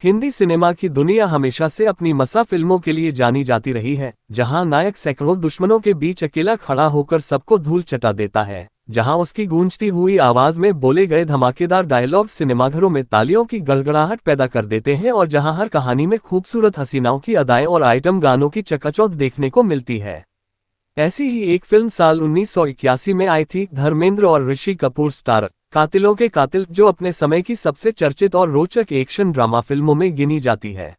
Hindi cinema की दुनिया हमेशा से अपनी मसा फिल्मों के लिए जानी जाती रही है, जहां नायक सैकड़ों दुश्मनों के बीच अकेला खड़ा होकर सबको धूल चटा देता है, जहां उसकी गूंजती हुई आवाज में बोले गए धमाकेदार डायलॉग सिनेमाघरों में तालियों की गड़गड़ाहट पैदा कर देते हैं और जहां हर कहानी में खूबसूरत हसीनाओं की अदाएं और आइटम गानों की चकाचौंध देखने को मिलती है। ऐसी ही एक फिल्म साल 1981 में आई थी, धर्मेंद्र और ऋषि कपूर स्टारर कातिलों के कातिल, जो अपने समय की सबसे चर्चित और रोचक एक्शन ड्रामा फिल्मों में गिनी जाती है।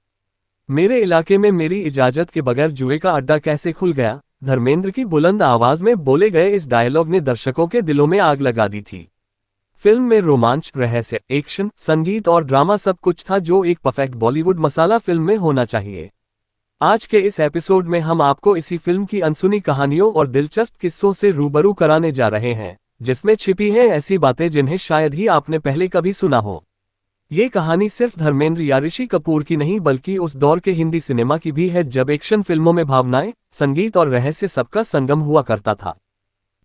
मेरे इलाके में मेरी इजाजत के बगैर जुए का अड्डा कैसे खुल गया, धर्मेंद्र की बुलंद आवाज में बोले गए इस डायलॉग ने दर्शकों के दिलों में आग लगा दी थी। फिल्म में रोमांच, रहस्य, एक्शन, संगीत और ड्रामा सब कुछ था जो एक परफेक्ट बॉलीवुड मसाला फिल्म में होना चाहिए। आज के इस एपिसोड में हम आपको इसी फिल्म की अनसुनी कहानियों और दिलचस्प किस्सों से रूबरू कराने जा रहे हैं, जिसमें छिपी हैं ऐसी बातें जिन्हें शायद ही आपने पहले कभी सुना हो। ये कहानी सिर्फ धर्मेंद्र या ऋषि कपूर की नहीं, बल्कि उस दौर के हिंदी सिनेमा की भी है जब एक्शन फिल्मों में भावनाएं, संगीत और रहस्य सबका संगम हुआ करता था।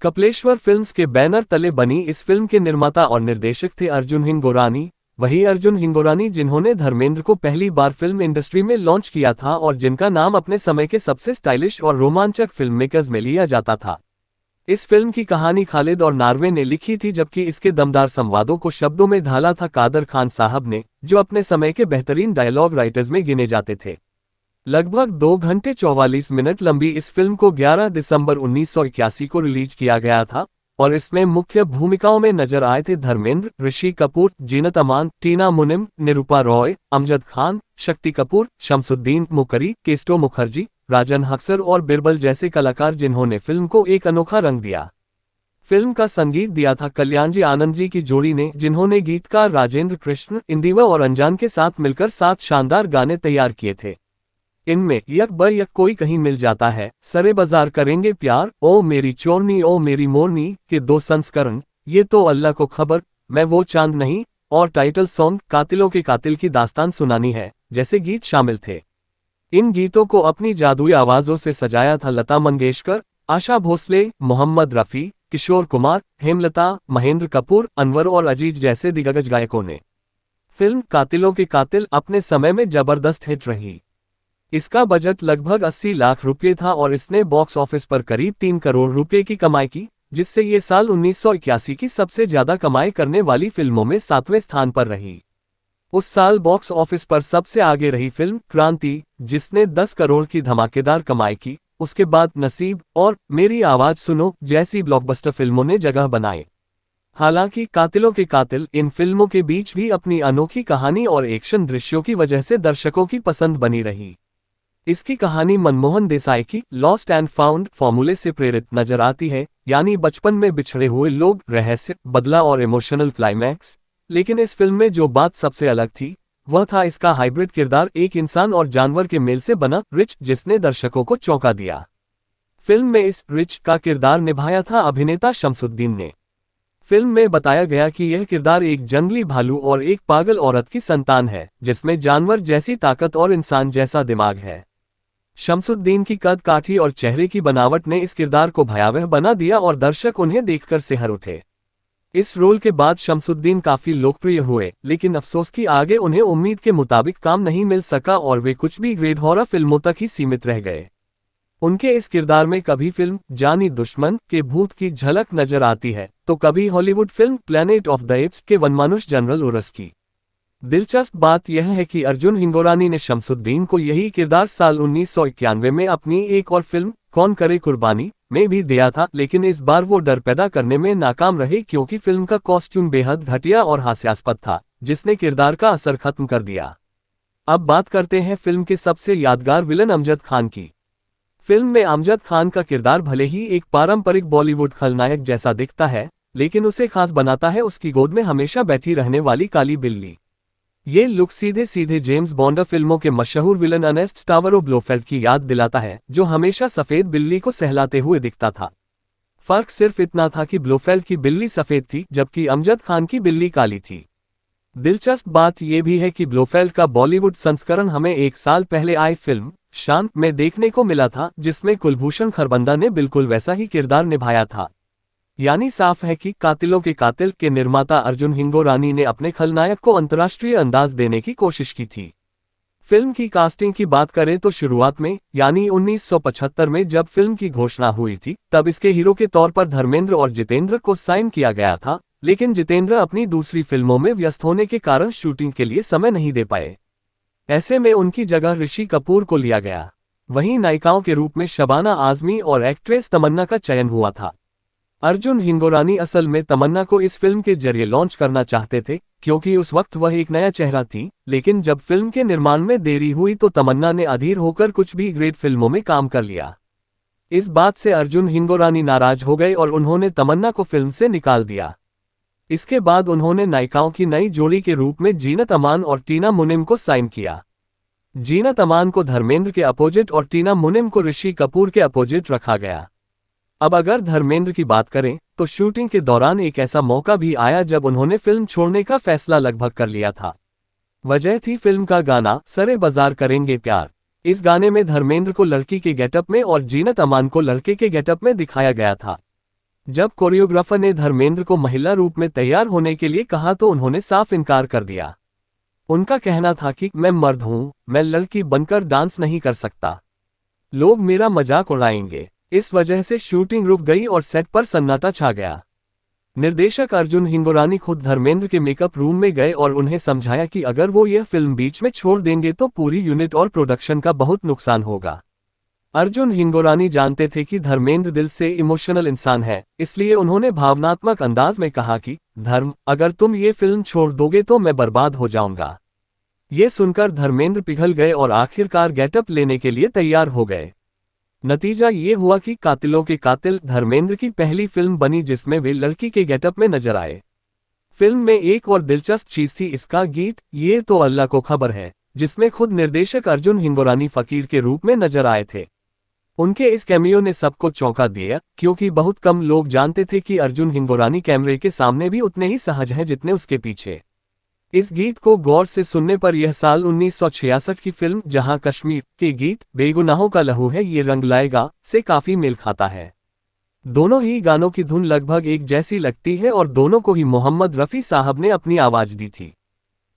कपिलेश्वर फिल्म्स के बैनर तले बनी इस फिल्म के निर्माता और निर्देशक थे अर्जुन हिंगोरानी। वही अर्जुन हिंगोरानी जिन्होंने धर्मेंद्र को पहली बार फिल्म इंडस्ट्री में लॉन्च किया था और जिनका नाम अपने समय के सबसे स्टाइलिश और रोमांचक फिल्म मेकर्स में लिया जाता था। इस फिल्म की कहानी खालिद और नार्वे ने लिखी थी, जबकि इसके दमदार संवादों को शब्दों में ढाला था कादर खान साहब ने, जो अपने समय के बेहतरीन डायलॉग राइटर्स में गिने जाते थे। लगभग 2 घंटे 44 मिनट लंबी इस फिल्म को 11 दिसंबर 1981 को रिलीज किया गया था और इसमें मुख्य भूमिकाओं में नजर आए थे धर्मेंद्र, ऋषि कपूर, जीनत अमान, टीना मुनिम, निरूपा रॉय, अमजद खान, शक्ति कपूर, शमसुद्दीन मुकरी, केस्टो मुखर्जी, राजन हक्सर और बिरबल जैसे कलाकार, जिन्होंने फिल्म को एक अनोखा रंग दिया। फिल्म का संगीत दिया था कल्याणजी आनंद जी की जोड़ी ने, जिन्होंने गीतकार राजेंद्र कृष्ण, इंदिवा और अनजान के साथ मिलकर 7 शानदार गाने तैयार किए थे। इनमें यक ब यक कोई कहीं मिल जाता है, सरे बाजार करेंगे प्यार, ओ मेरी चोरनी ओ मेरी मोरनी के 2 संस्करण, ये तो अल्लाह को खबर, मैं वो चांद नहीं और टाइटल सॉन्ग कातिलों के कातिल की दास्तान सुनानी है जैसे गीत शामिल थे। इन गीतों को अपनी जादुई आवाजों से सजाया था लता मंगेशकर, आशा भोसले, मोहम्मद रफी, किशोर कुमार, हेमलता, महेंद्र कपूर, अनवर और अजीज जैसे दिग्गज गायकों ने। फिल्म कातिलों के कातिल अपने समय में जबरदस्त हिट रही। इसका बजट लगभग 80 लाख रुपये था और इसने बॉक्स ऑफिस पर करीब 3 करोड़ रुपए की कमाई की, जिससे ये साल 1981 की सबसे ज्यादा कमाई करने वाली फिल्मों में 7वें स्थान पर रही। उस साल बॉक्स ऑफिस पर सबसे आगे रही फिल्म क्रांति, जिसने 10 करोड़ की धमाकेदार कमाई की। उसके बाद नसीब और मेरी आवाज सुनो जैसी ब्लॉकबस्टर फिल्मों ने जगह बनाई। हालांकि कातिलों के कातिल इन फिल्मों के बीच भी अपनी अनोखी कहानी और एक्शन दृश्यों की वजह से दर्शकों की पसंद बनी रही। इसकी कहानी मनमोहन देसाई की लॉस्ट एंड फाउंड फॉर्मूले से प्रेरित नजर आती है, यानी बचपन में बिछड़े हुए लोग, रहस्य, बदला और इमोशनल क्लाइमैक्स। लेकिन इस फिल्म में जो बात सबसे अलग थी वह था इसका हाइब्रिड किरदार, एक इंसान और जानवर के मेल से बना रिच, जिसने दर्शकों को चौंका दिया। फिल्म में इस रिच का किरदार निभाया था अभिनेता शमसुद्दीन ने। फिल्म में बताया गया कि यह किरदार एक जंगली भालू और एक पागल औरत की संतान है, जिसमें जानवर जैसी ताकत और इंसान जैसा दिमाग है। शमसुद्दीन की कद काठी और चेहरे की बनावट ने इस किरदार को भयावह बना दिया और दर्शक उन्हें देखकर सिहर उठे। इस रोल के बाद शमसुद्दीन काफी लोकप्रिय हुए, लेकिन अफसोस कि आगे उन्हें उम्मीद के मुताबिक काम नहीं मिल सका और वे कुछ भी ग्रेड हॉरर फिल्मों तक ही सीमित रह गए। उनके इस किरदार में कभी फिल्म जानी दुश्मन के भूत की झलक नजर आती है, तो कभी Hollywood film planet of the apps के वनमानुष जनरल उरस की। दिलचस्प बात यह है कि अर्जुन हिंगोरानी ने शमसुद्दीन को यही किरदार साल 1991 में अपनी एक और फिल्म कौन करे कुर्बानी में भी दिया था, लेकिन इस बार वो डर पैदा करने में नाकाम रहे क्योंकि फिल्म का कॉस्ट्यूम बेहद घटिया और हास्यास्पद था, जिसने किरदार का असर खत्म कर दिया। अब बात करते हैं फिल्म के सबसे यादगार विलन अमजद खान की। फिल्म में अमजद खान का किरदार भले ही एक पारंपरिक बॉलीवुड खलनायक जैसा दिखता है, लेकिन उसे खास बनाता है उसकी गोद में हमेशा बैठी रहने वाली काली बिल्ली। ये लुक सीधे सीधे जेम्स बॉन्ड फिल्मों के मशहूर विलन अर्नेस्ट स्टावरो ब्लोफेल्ड की याद दिलाता है, जो हमेशा सफेद बिल्ली को सहलाते हुए दिखता था। फर्क सिर्फ इतना था कि ब्लोफेल्ड की बिल्ली सफेद थी जबकि अमजद खान की बिल्ली काली थी। दिलचस्प बात यह भी है कि ब्लोफेल्ड का बॉलीवुड संस्करण हमें 1 साल पहले आई फिल्म शान में देखने को मिला था, जिसमें कुलभूषण खरबंदा ने बिल्कुल वैसा ही किरदार निभाया था। यानी साफ है कि कातिलों के कातिल के निर्माता अर्जुन हिंगोरानी ने अपने खलनायक को अंतर्राष्ट्रीय अंदाज देने की कोशिश की थी। फिल्म की कास्टिंग की बात करें तो शुरुआत में यानी 1975 में जब फिल्म की घोषणा हुई थी तब इसके हीरो के तौर पर धर्मेंद्र और जितेंद्र को साइन किया गया था, लेकिन जितेंद्र अपनी दूसरी फिल्मों में व्यस्त होने के कारण शूटिंग के लिए समय नहीं दे पाए। ऐसे में उनकी जगह ऋषि कपूर को लिया गया। वहीं नायिकाओं के रूप में शबाना आजमी और एक्ट्रेस तमन्ना का चयन हुआ था। अर्जुन हिंगोरानी असल में तमन्ना को इस फिल्म के जरिए लॉन्च करना चाहते थे, क्योंकि उस वक्त वह एक नया चेहरा थी, लेकिन जब फिल्म के निर्माण में देरी हुई तो तमन्ना ने अधीर होकर कुछ भी ग्रेट फिल्मों में काम कर लिया। इस बात से अर्जुन हिंगोरानी नाराज हो गए और उन्होंने तमन्ना को फिल्म से निकाल दिया। इसके बाद उन्होंने नायिकाओं की नई जोड़ी के रूप में जीनत अमान और टीना मुनिम को साइन किया। जीनत अमान को धर्मेंद्र के अपोजिट और टीना मुनिम को ऋषि कपूर के अपोजिट रखा गया। अब अगर धर्मेंद्र की बात करें तो शूटिंग के दौरान एक ऐसा मौका भी आया जब उन्होंने फिल्म छोड़ने का फैसला लगभग कर लिया था। वजह थी फिल्म का गाना सरे बाजार करेंगे प्यार। इस गाने में धर्मेंद्र को लड़की के गेटअप में और जीनत अमान को लड़के के गेटअप में दिखाया गया था। जब कोरियोग्राफर ने धर्मेंद्र को महिला रूप में तैयार होने के लिए कहा तो उन्होंने साफ इनकार कर दिया। उनका कहना था कि मैं मर्द हूं, मैं लड़की बनकर डांस नहीं कर सकता, लोग मेरा मजाक उड़ाएंगे। इस वजह से शूटिंग रुक गई और सेट पर सन्नाटा छा गया। निर्देशक अर्जुन हिंगोरानी खुद धर्मेंद्र के मेकअप रूम में गए और उन्हें समझाया कि अगर वो यह फिल्म बीच में छोड़ देंगे तो पूरी यूनिट और प्रोडक्शन का बहुत नुकसान होगा। अर्जुन हिंगोरानी जानते थे कि धर्मेंद्र दिल से इमोशनल इंसान है, इसलिए उन्होंने भावनात्मक अंदाज में कहा कि धर्म, अगर तुम ये फिल्म छोड़ दोगे तो मैं बर्बाद हो जाऊंगा। ये सुनकर धर्मेंद्र पिघल गए और आखिरकार गेटअप लेने के लिए तैयार हो गए। नतीजा ये हुआ कि कातिलों के कातिल धर्मेंद्र की पहली फिल्म बनी जिसमें वे लड़की के गेटअप में नजर आए। फिल्म में एक और दिलचस्प चीज थी इसका गीत ये तो अल्लाह को खबर है, जिसमें खुद निर्देशक अर्जुन हिंगोरानी फकीर के रूप में नजर आए थे। उनके इस कैमियो ने सबको चौंका दिया, क्योंकि बहुत कम लोग जानते थे कि अर्जुन हिंगोरानी कैमरे के सामने भी उतने ही सहज हैं जितने उसके पीछे। इस गीत को गौर से सुनने पर यह साल 1966 की फिल्म जहां कश्मीर के गीत बेगुनाहों का लहू है ये रंग लाएगा से काफी मेल खाता है। दोनों ही गानों की धुन लगभग एक जैसी लगती है और दोनों को ही मोहम्मद रफ़ी साहब ने अपनी आवाज दी थी।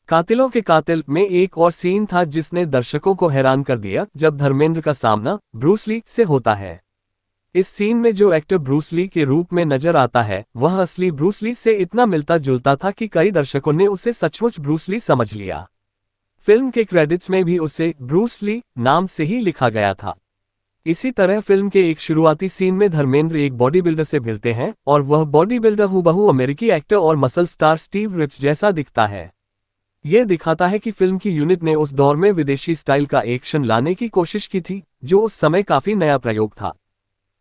कातिलों के कातिल में एक और सीन था जिसने दर्शकों को हैरान कर दिया, जब धर्मेंद्र का सामना ब्रूस ली से होता है। इस सीन में जो एक्टर ब्रूस ली के रूप में नजर आता है वह असली ब्रूस ली से इतना मिलता जुलता था कि कई दर्शकों ने उसे सचमुच ब्रूस ली समझ लिया। फिल्म के क्रेडिट्स में भी उसे ब्रूस ली नाम से ही लिखा गया था। इसी तरह फिल्म के एक शुरुआती सीन में धर्मेंद्र एक बॉडी बिल्डर से मिलते हैं और वह बॉडी बिल्डर हूबहू अमेरिकी एक्टर और मसल स्टार स्टीव रिप्स जैसा दिखता है। यह दिखाता है कि फिल्म की यूनिट ने उस दौर में विदेशी स्टाइल का एक्शन लाने की कोशिश की थी, जो उस समय काफी नया प्रयोग था।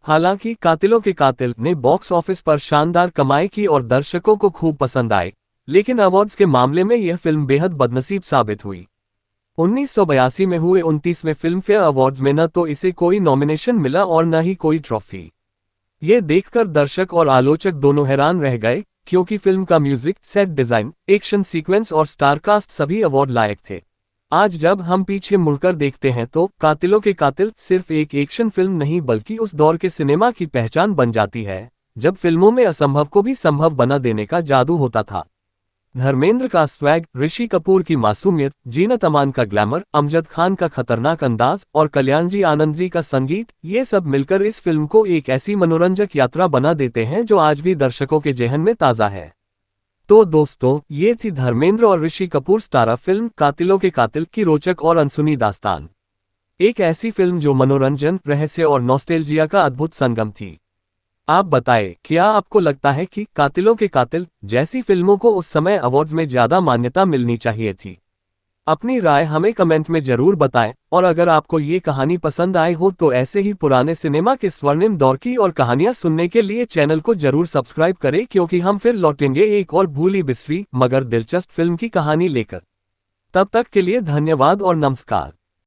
हालांकि कातिलों के कातिल ने बॉक्स ऑफिस पर शानदार कमाई की और दर्शकों को खूब पसंद आए, लेकिन अवार्ड्स के मामले में यह फिल्म बेहद बदनसीब साबित हुई। 1982 में हुए 29वें फिल्म फेयर अवार्ड्स में न तो इसे कोई नॉमिनेशन मिला और न ही कोई ट्रॉफी। ये देखकर दर्शक और आलोचक दोनों हैरान रह गए, क्योंकि फिल्म का music, set design, action sequence और स्टारकास्ट सभी अवार्ड लायक थे। आज जब हम पीछे मुड़कर देखते हैं तो कातिलों के कातिल सिर्फ एक एक्शन फिल्म नहीं बल्कि उस दौर के सिनेमा की पहचान बन जाती है, जब फिल्मों में असंभव को भी संभव बना देने का जादू होता था। धर्मेंद्र का स्वैग, ऋषि कपूर की मासूमियत, जीनत अमान का ग्लैमर, अमजद खान का खतरनाक अंदाज और कल्याणजी आनंद जी का संगीत, ये सब मिलकर इस फिल्म को एक ऐसी मनोरंजक यात्रा बना देते हैं जो आज भी दर्शकों के जेहन में ताज़ा है। तो दोस्तों, ये थी धर्मेंद्र और ऋषि कपूर स्टारा फिल्म कातिलों के कातिल की रोचक और अनसुनी दास्तान। एक ऐसी फिल्म जो मनोरंजन, रहस्य और नॉस्टैल्जिया का अद्भुत संगम थी। आप बताएं, क्या आपको लगता है कि कातिलों के कातिल जैसी फिल्मों को उस समय अवार्ड्स में ज्यादा मान्यता मिलनी चाहिए थी? अपनी राय हमें कमेंट में जरूर बताएं, और अगर आपको ये कहानी पसंद आई हो तो ऐसे ही पुराने सिनेमा के स्वर्णिम दौर की और कहानियां सुनने के लिए चैनल को जरूर सब्सक्राइब करें, क्योंकि हम फिर लौटेंगे एक और भूली बिसरी मगर दिलचस्प फिल्म की कहानी लेकर। तब तक के लिए धन्यवाद और नमस्कार।